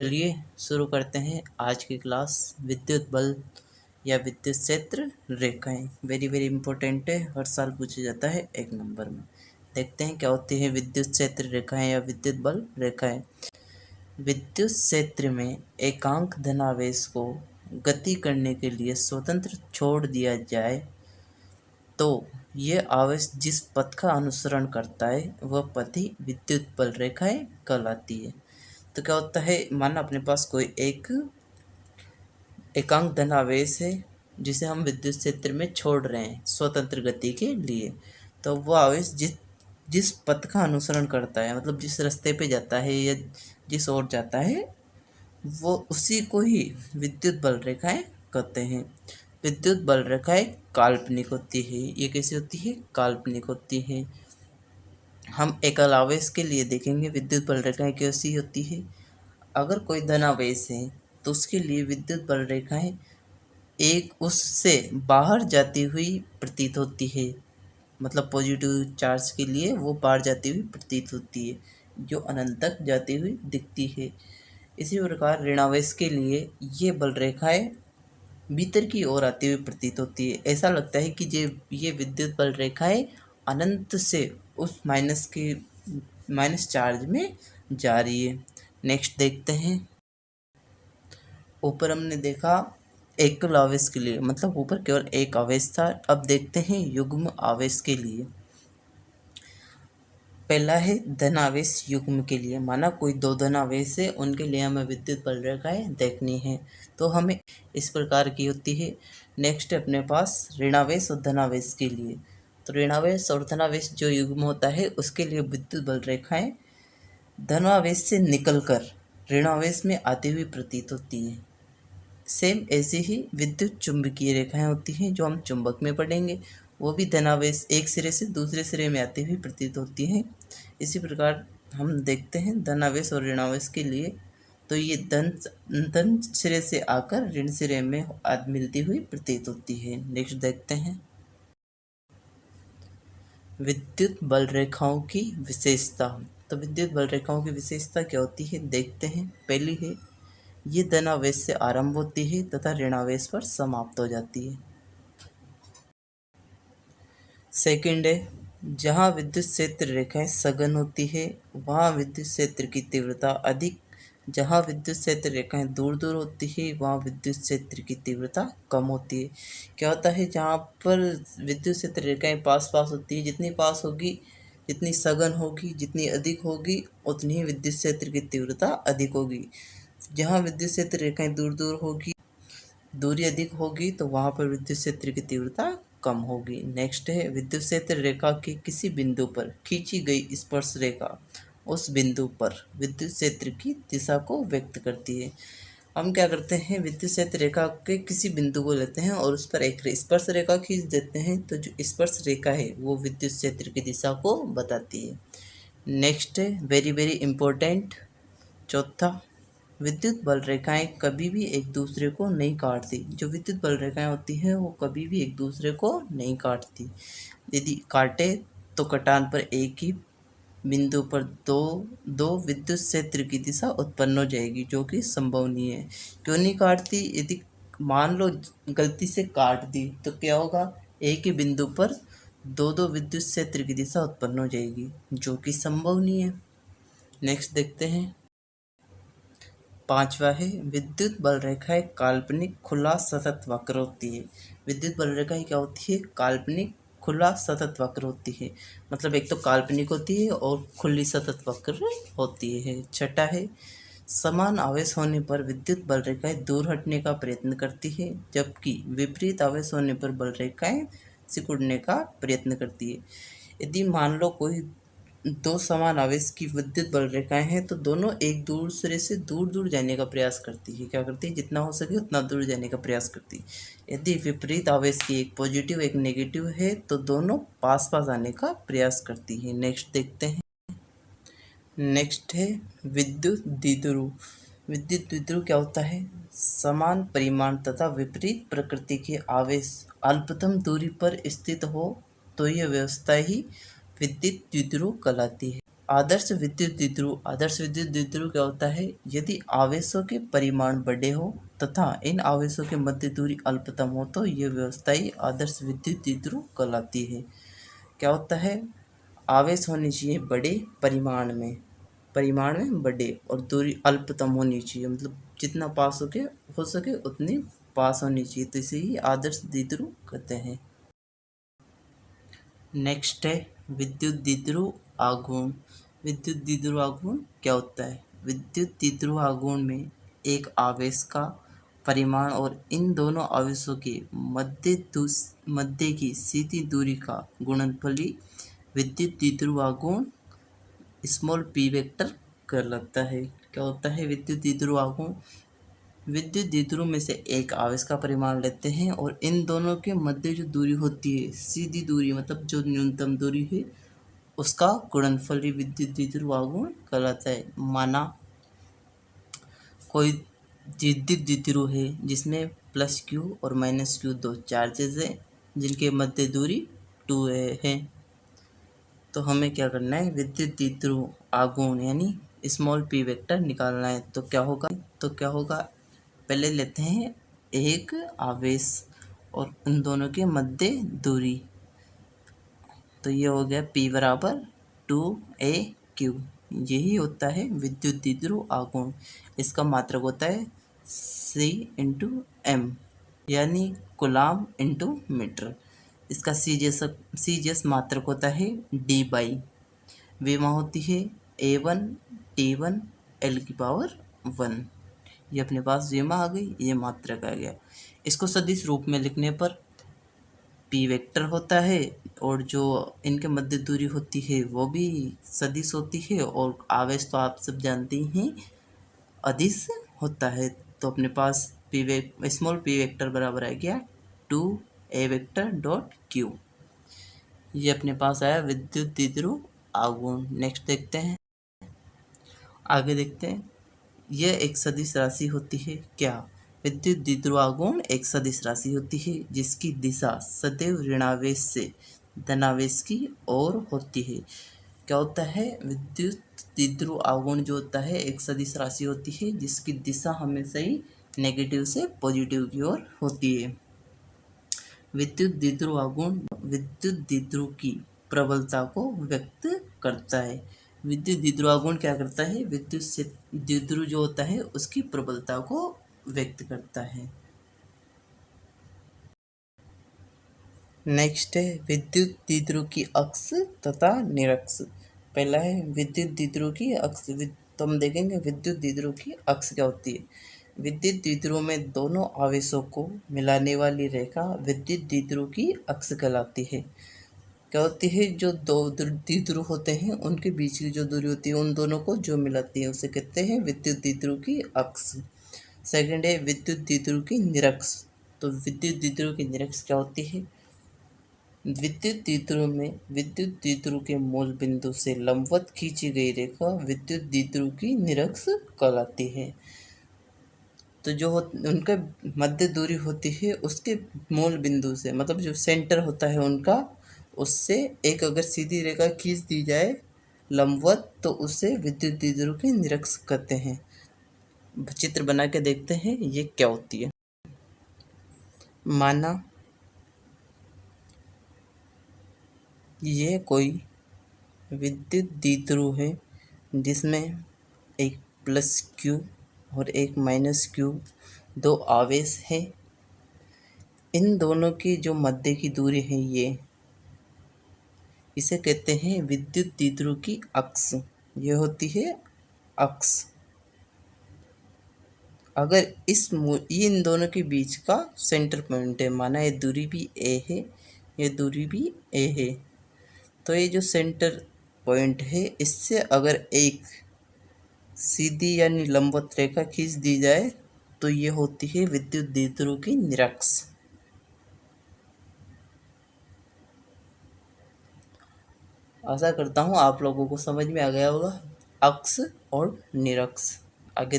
चलिए शुरू करते हैं आज की क्लास। विद्युत बल या विद्युत क्षेत्र रेखाएं वेरी वेरी इंपॉर्टेंट है, हर साल पूछा जाता है एक नंबर में। देखते हैं क्या होती है विद्युत क्षेत्र रेखाएं या विद्युत बल रेखाएं। विद्युत क्षेत्र में एकांक धनावेश को गति करने के लिए स्वतंत्र छोड़ दिया जाए तो ये आवेश जिस पथ का अनुसरण करता है वह पथ ही विद्युत बल रेखाएं कहलाती है। तो क्या होता है, माना अपने पास कोई एक एकांक धनावेश है जिसे हम विद्युत क्षेत्र में छोड़ रहे हैं स्वतंत्र गति के लिए, तो वो आवेश जिस पथ का अनुसरण करता है, मतलब जिस रास्ते पे जाता है या जिस ओर जाता है, वो उसी को ही विद्युत बल रेखाएं कहते हैं। विद्युत बल रेखाएं काल्पनिक होती है। ये कैसी होती है? काल्पनिक होती है। हम एकल आवेश के लिए देखेंगे विद्युत बल रेखाएं कैसी होती है। अगर कोई धनावेश है तो उसके लिए विद्युत बल रेखाएं एक उससे बाहर जाती हुई प्रतीत होती है, मतलब पॉजिटिव चार्ज के लिए वो बाहर जाती हुई प्रतीत होती है, जो अनंत तक जाती हुई दिखती है। इसी प्रकार ऋणावेश के लिए ये बल रेखाएं भीतर की ओर आती हुई प्रतीत होती है। ऐसा लगता है कि ये विद्युत बल रेखाएं अनंत से उस माइनस चार्ज में जा रही है। नेक्स्ट देखते हैं। ऊपर हमने देखा एकल आवेश के लिए, मतलब ऊपर केवल एक आवेश था। अब देखते हैं युग्म आवेश के लिए। पहला है धन आवेश युग्म के लिए। माना कोई दो धन आवेश है, उनके लिए हमें विद्युत बल रेखाएं देखनी है, तो हमें इस प्रकार की होती है। नेक्स्ट अपने पास ऋणावेश और धनावेश के लिए। तो ऋणावेश और धनावेश जो युग्म होता है उसके लिए विद्युत बल रेखाएं धनावेश से निकलकर ऋणावेश में आती हुई प्रतीत होती है। सेम ऐसे ही विद्युत चुंबकीय रेखाएं होती हैं जो हम चुंबक में पढ़ेंगे, वो भी धनावेश एक सिरे से दूसरे सिरे में आती हुई प्रतीत होती हैं। इसी प्रकार हम देखते हैं धनावेश और ऋणावेश के लिए, तो ये धन सिरे से आकर ऋण सिरे में मिलती हुई प्रतीत होती है। नेक्स्ट देखते हैं विद्युत बल रेखाओं की विशेषता। तो विद्युत बल रेखाओं की विशेषता क्या होती है देखते हैं। पहली है, ये धनावेश से आरंभ होती है तथा ऋणावेश पर समाप्त हो जाती है। सेकंड है, जहाँ विद्युत क्षेत्र रेखाएं सघन होती है वहाँ विद्युत क्षेत्र की तीव्रता अधिक, जहाँ विद्युत क्षेत्र रेखाएं दूर दूर होती है वहाँ विद्युत क्षेत्र की तीव्रता कम होती है। क्या होता है, जहाँ पर विद्युत क्षेत्र रेखाएं पास पास होती है, जितनी पास होगी, जितनी सघन होगी, जितनी अधिक होगी, उतनी ही विद्युत क्षेत्र की तीव्रता अधिक होगी। जहाँ विद्युत क्षेत्र रेखाएं दूर दूर होगी, दूरी अधिक होगी, तो वहाँ पर विद्युत क्षेत्र की तीव्रता कम होगी। नेक्स्ट है, विद्युत क्षेत्र रेखा के किसी बिंदु पर खींची गई स्पर्श रेखा उस बिंदु पर विद्युत क्षेत्र की दिशा को व्यक्त करती है। हम क्या करते हैं, विद्युत क्षेत्र रेखा के किसी बिंदु को लेते हैं और उस पर एक स्पर्श रेखा खींच देते हैं, तो जो स्पर्श रेखा है वो विद्युत क्षेत्र की दिशा को बताती है। नेक्स्ट है वेरी वेरी इंपॉर्टेंट, चौथा, विद्युत बल रेखाएं कभी भी एक दूसरे को नहीं काटती। जो विद्युत बल रेखाएं होती हैं वो कभी भी एक दूसरे को नहीं काटती। यदि काटे तो कटान पर एक ही बिंदु पर दो दो विद्युत क्षेत्र की दिशा उत्पन्न हो जाएगी, जो कि संभव नहीं है। क्यों नहीं काटती? यदि मान लो गलती से काट दी तो क्या होगा, एक ही बिंदु पर दो दो विद्युत क्षेत्र की दिशा उत्पन्न हो जाएगी, जो कि संभव नहीं है। नेक्स्ट देखते हैं। पांचवा है, विद्युत बल रेखाएं काल्पनिक खुला सतत वक्र होती है। विद्युत बल रेखाएं क्या होती है? काल्पनिक खुला सतत वक्र होती है। मतलब एक तो काल्पनिक होती है और खुली सतत वक्र होती है। छठा है, समान आवेश होने पर विद्युत बल रेखाएं दूर हटने का प्रयत्न करती है, जबकि विपरीत आवेश होने पर बल रेखाएं सिकुड़ने का प्रयत्न करती है। यदि मान लो कोई दो समान आवेश की विद्युत बल रेखाएं हैं, तो दोनों एक दूसरे से दूर दूर जाने का प्रयास करती है। क्या करती है? जितना हो सके उतना दूर जाने का प्रयास करती है। यदि विपरीत आवेश की एक पॉजिटिव एक नेगेटिव है तो दोनों पास पास आने का प्रयास करती है। नेक्स्ट देखते हैं। नेक्स्ट है विद्युत द्विध्रुव। विद्युत द्विध्रुव क्या होता है? समान परिमाण तथा विपरीत प्रकृति के आवेश अल्पतम दूरी पर स्थित हो तो यह व्यवस्था ही विद्युत द्विध्रुव कहलाती है। आदर्श विद्युत द्विध्रुव क्या होता है? यदि आवेशों के परिमाण बड़े हो तथा इन आवेशों के मध्य दूरी अल्पतम हो तो यह व्यवस्था ही आदर्श विद्युत द्विध्रुव कहलाती है। क्या होता है? आवेश होने चाहिए बड़े परिमाण में बड़े, और दूरी अल्पतम होनी चाहिए, मतलब जितना पास हो सके उतनी पास होनी चाहिए, तो इसे ही आदर्श द्विध्रुव कहते हैं। नेक्स्ट है विद्युत द्विध्रुव आघूर्ण। विद्युत द्विध्रुव आघूर्ण क्या होता है? विद्युत द्विध्रुव आघूर्ण में एक आवेश का परिमाण और इन दोनों आवेशों के मध्य की सीधी दूरी का गुणनफल ही विद्युत द्विध्रुव आघूर्ण स्मॉल पी वेक्टर कहलाता है। क्या होता है विद्युत द्विध्रुव आघूर्ण? विद्युत द्विध्रुव में से एक आवेश का परिमाण लेते हैं और इन दोनों के मध्य जो दूरी होती है, सीधी दूरी मतलब जो न्यूनतम दूरी है, उसका गुणनफल ही विद्युत द्विध्रुव आघूर्ण कहलाता है। माना कोई विद्युत द्विध्रुव है जिसमें प्लस Q और माइनस Q दो चार्जेस हैं जिनके मध्य दूरी 2 है, तो हमें क्या करना है? विद्युत द्विध्रुव आघूर्ण यानी स्मॉल p वेक्टर निकालना है। तो क्या होगा? पहले लेते हैं एक आवेश और उन दोनों के मध्य दूरी, तो ये हो गया P बराबर 2AQ। यही होता है विद्युत द्विध्रुव आघूर्ण। इसका मात्रक होता है C/M यानी कूलाम इंटू मीटर। इसका सीजीएस मात्रक होता है D/, विमा होती है A1T1 L⁻⁴। ये अपने पास विमा आ गई, ये मात्रक आ गया। इसको सदिश रूप में लिखने पर P वेक्टर होता है और जो इनके मध्य दूरी होती है वो भी सदिश होती है, और आवेश तो आप सब जानते ही हैं अदिश होता है। तो अपने पास स्मॉल p वेक्टर बराबर आ गया 2A वेक्टर डॉट Q। ये अपने पास आया विद्युत द्विध्रुव आघूर्ण। नेक्स्ट देखते हैं, आगे देखते हैं। यह एक सदिश राशि होती है। क्या? विद्युत द्विध्रुव आघूर्ण एक सदिश राशि होती है जिसकी दिशा सदैव ऋणावेश से धनावेश की ओर होती है। क्या होता है? विद्युत द्विध्रुव आघूर्ण जो होता है एक सदिश राशि होती है जिसकी दिशा हमेशा ही नेगेटिव से पॉजिटिव की ओर होती है। विद्युत द्विध्रुव आघूर्ण विद्युत द्विध्रुव की प्रबलता को व्यक्त करता है। विद्युत द्विध्रुव आघूर्ण क्या करता है? विद्युत से द्विध्रुव जो होता है उसकी प्रबलता को व्यक्त करता है। नेक्स्ट है विद्युत द्विध्रुव की अक्ष तथा निरक्ष। पहला है विद्युत द्विध्रुव की अक्ष। तो हम देखेंगे विद्युत द्विध्रुव की अक्ष क्या होती है। विद्युत द्विध्रुव में दोनों आवेशों को मिलाने वाली रेखा विद्युत द्विध्रुव की अक्ष कहलाती है। क्या होती है? जो दो द्विध्रुव होते हैं उनके बीच की जो दूरी होती है उन दोनों को जो मिलाती है उसे कहते हैं विद्युत द्विध्रुव की अक्ष। सेकंड है विद्युत द्विध्रुव की निरक्ष। तो विद्युत द्विध्रुव की निरक्ष क्या होती है? विद्युत द्विध्रुव में विद्युत द्विध्रुव के मूल बिंदु से लंबवत खींची गई रेखा विद्युत द्विध्रुव की निरक्ष कहलाती है। तो जो उनका मध्य दूरी होती है उसके मूल बिंदु से, मतलब जो सेंटर होता है उनका, उससे एक अगर सीधी रेखा खींच दी जाए लंबवत तो उसे विद्युत द्विध्रुव की निरक्ष कहते हैं। चित्र बना के देखते हैं ये क्या होती है। माना ये कोई विद्युत द्विध्रुव है जिसमें एक प्लस Q और एक माइनस Q दो आवेश है। इन दोनों की जो मध्य की दूरी है ये, इसे कहते हैं विद्युत द्विध्रुव की अक्ष। ये होती है अक्ष। अगर ये इन दोनों के बीच का सेंटर पॉइंट है, माना ये दूरी भी A है, ये दूरी भी A है, तो ये जो सेंटर पॉइंट है इससे अगर एक सीधी यानी लंबवत रेखा खींच दी जाए तो ये होती है विद्युत द्विध्रुव की निरक्ष। आशा करता हूँ आप लोगों को समझ में आ गया होगा अक्ष और निरक्ष। आगे